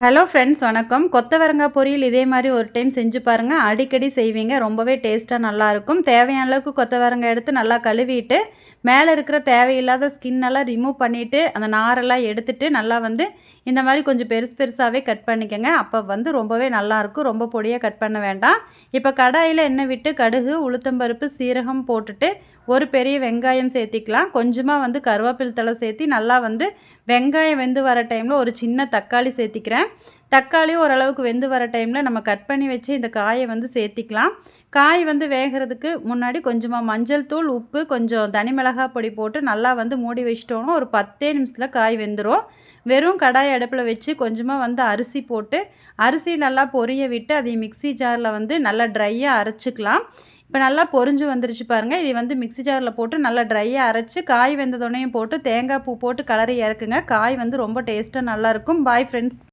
Hello friends வணக்கம். கொத்தவரங்காய் பொரியல் இதே மாதிரி ஒரு டைம் செஞ்சு பாருங்கள். அடிக்கடி செய்வீங்க. ரொம்பவே டேஸ்ட்டாக நல்லாயிருக்கும். தேவையான அளவுக்கு கொத்தவரங்காய் எடுத்து நல்லா கழுவிட்டு மேலே இருக்கிற தேவையில்லாத ஸ்கின்னெல்லாம் ரிமூவ் பண்ணிவிட்டு அந்த நாரெல்லாம் எடுத்துட்டு நல்லா இந்த மாதிரி கொஞ்சம் பெருசு பெருசாகவே கட் பண்ணிக்கோங்க. அப்போ ரொம்பவே நல்லாயிருக்கும். ரொம்ப பொடியாக கட் பண்ண வேண்டாம். இப்போ கடாயில் எண்ணெய் விட்டு கடுகு, உளுத்தம்பருப்பு, சீரகம் போட்டுட்டு ஒரு பெரிய வெங்காயம் சேர்த்திக்கலாம். கொஞ்சமாக கருவேப்பிலை தழை சேர்த்தி நல்லா வெங்காயம் வெந்து வர டைமில் ஒரு சின்ன தக்காளி சேர்த்திக்கிறேன். தக்காளியும் ஓரளவுக்கு வெந்து வர டைமில் நம்ம கட் பண்ணி வச்சு இந்த காயை சேர்த்திக்கலாம். காய் வேகிறதுக்கு முன்னாடி கொஞ்சமாக மஞ்சள் தூள், உப்பு, கொஞ்சம் தனி மிளகாய் பொடி போட்டு நல்லா மூடி வச்சிட்டோன்னா ஒரு 10 நிமிஷத்தில் காய் வெந்துடும். வெறும் கடாய் அடுப்பில் வச்சு கொஞ்சமாக அரிசி போட்டு அரிசி நல்லா பொரிய விட்டு அதை மிக்ஸி ஜாரில் நல்லா ட்ரையாக அரைச்சிக்கலாம். இப்போ நல்லா பொரிஞ்சு வந்துருச்சு பாருங்கள். இது மிக்ஸி ஜாரில் போட்டு நல்லா ட்ரையாக அரைச்சி காய் வெந்ததோடனையும் போட்டு தேங்காய் பூ போட்டு கலரி இறக்குங்க. காய் ரொம்ப டேஸ்ட்டாக நல்லாயிருக்கும். Bye friends.